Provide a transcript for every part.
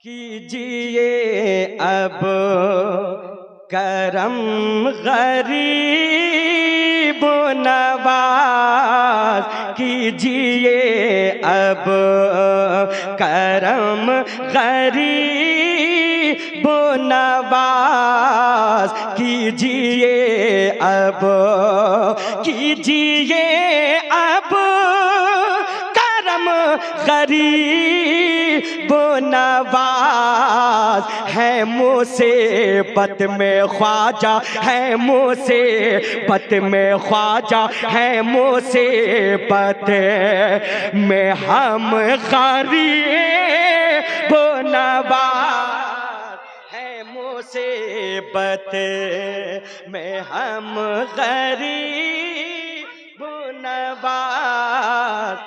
کیجئے اب کرم غریب نواز، کیجئے اب کرم غریب نواز، کیجئے اب، کیجئے اب کرم غریب نواز، ہے مصیبت میں خواجہ، ہے مصیبت میں خواجہ، ہے مصیبت میں ہم غریب نواز، ہے مصیبت میں ہم غریب نواز،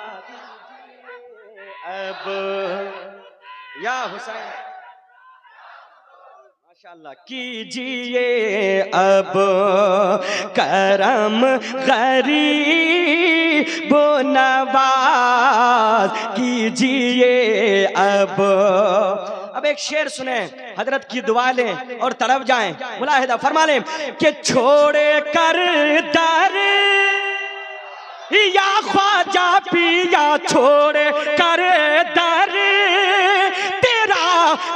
اب یا حسین ماشاءاللہ، کیجئے اب کرم غریب نواز، کیجئے اب ایک شعر سنیں، حضرت کی دعا لیں اور طرف جائیں، ملاحظہ فرما لیں کہ چھوڑ کر در یا خواجہ پیا، چھوڑ کر در تیرا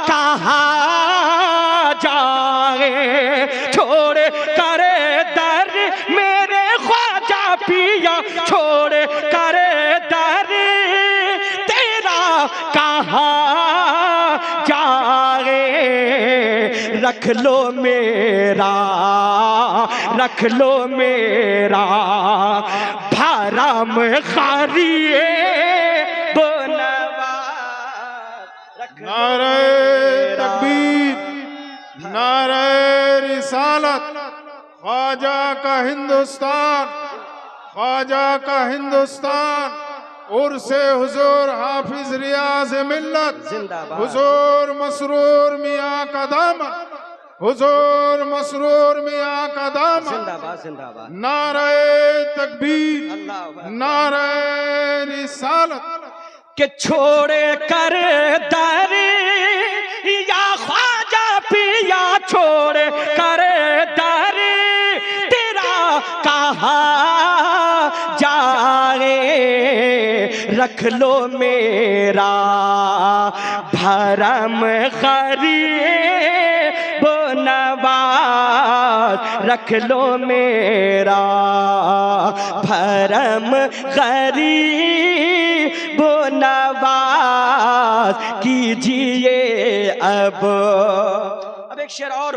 کہاں جائے، چھوڑ کر در میرے خواجہ پیا، چھوڑ کر در تیرا کہاں جائے، رکھ لو میرا، رکھ لو میرا بھرم غریب نواز، نعرہ تکبیر، نعرہ رسالت، خواجہ کا ہندوستان، خواجہ کا ہندوستان، عرس حضور حافظ ریاض ملت، حضور مسرور میاں کا دامن، حضور مسرور میاں کا دامن، نعرہ تکبیر، نعرہ رسالت، کہ چھوڑ کر در یا خواجہ پیا، چھوڑ کر در تیرا کہاں جائے، رکھ لو میرا بھرم غریب نواز، رکھ لو میرا بھرم غریب نواز، کیجئے اب ایک شعر اور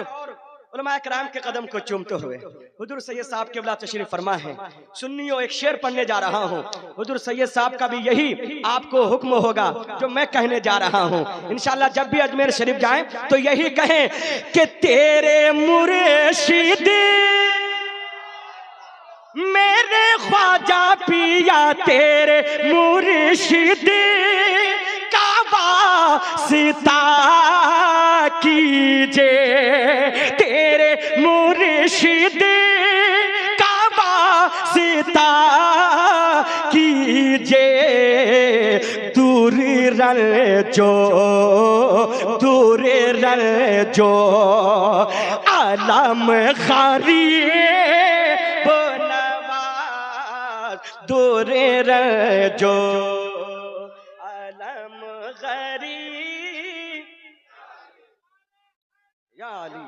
علماء کرام کے قدم کو چومتے ہوئے حضور سید صاحب قبلہ تشریف فرما ہے، سنیو ایک شعر پڑھنے جا رہا ہوں، حضور سید صاحب کا بھی یہی آپ کو حکم ہوگا جو میں کہنے جا رہا ہوں، انشاءاللہ جب بھی اجمیر شریف جائیں تو یہی کہیں کہ تیرے مرشد میرے خواجہ پیا، تیرے مرشد کا واسطہ کیجئے، تیرے مرشد کا واسطہ کیجئے، دور رنجو، دور رنجو عالم غریب نواز، دور رنجو عالم غریب، یا علی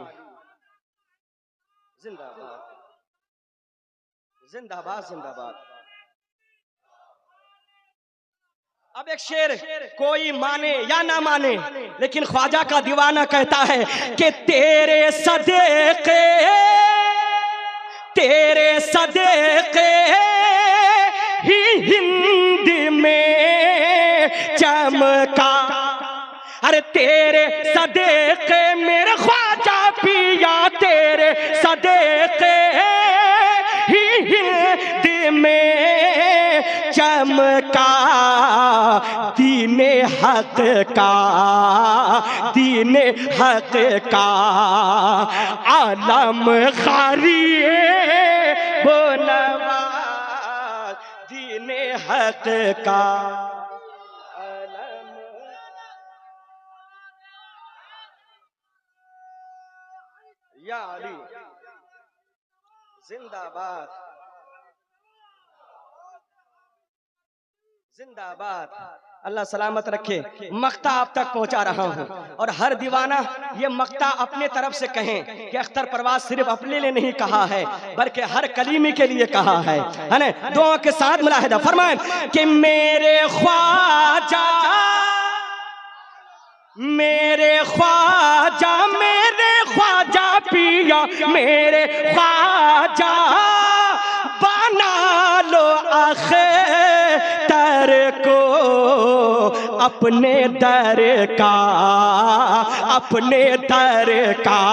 زندہ باد، زندہ باد، زندہ باد۔ اب ایک شعر کوئی مانے یا نہ مانے لیکن خواجہ کا دیوانہ کہتا ہے کہ تیرے صدقے، تیرے صدقے ہی ہند میں چمکا، ارے تیرے صدقے میرے خواجہ پیا، تیرے صدقے ہی ہند میں چمکا، دین حق کا، دین حق کا عالم غریب نواز، دین حق کا عالم یا علی زندہ باد، زندہ باد، اللہ سلامت رکھے۔ مقطع آپ تک پہنچا رہا ہوں، اور ہر دیوانہ یہ مقطع اپنے طرف سے کہیں کہ اختر پرواز صرف اپنے لیے نہیں کہا ہے بلکہ ہر کلیمی کے لیے کہا ہے نا؟ دعا کے ساتھ ملاحظہ فرمائیں کہ میرے خواجہ، میرے خواجہ، میرے خواجہ پیا، میرے خواجہ بنا لو اختر کو اپنے در کا، اپنے در کا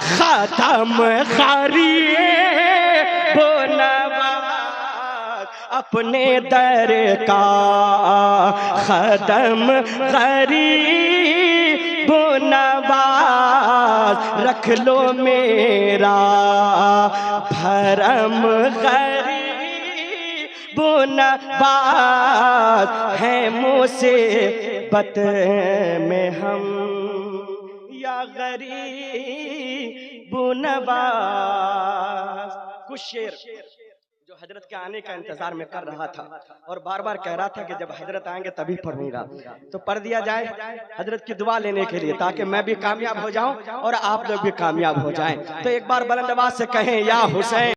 ختم غریب نواز، اپنے در کا ختم غریب نواز، رکھ لو میرا بھرم غریب نواز، ہے مصیبت میں ہم یا غریب نواز۔ کچھ شعر جو حضرت کے آنے کا انتظار میں کر رہا تھا اور بار بار کہہ رہا تھا کہ جب حضرت آئیں گے تبھی پڑھوں گا، تو پڑھ دیا جائے حضرت کی دعا لینے کے لیے، تاکہ میں بھی کامیاب ہو جاؤں اور آپ لوگ بھی کامیاب ہو جائیں۔ تو ایک بار بلند آواز سے کہیں یا حسین۔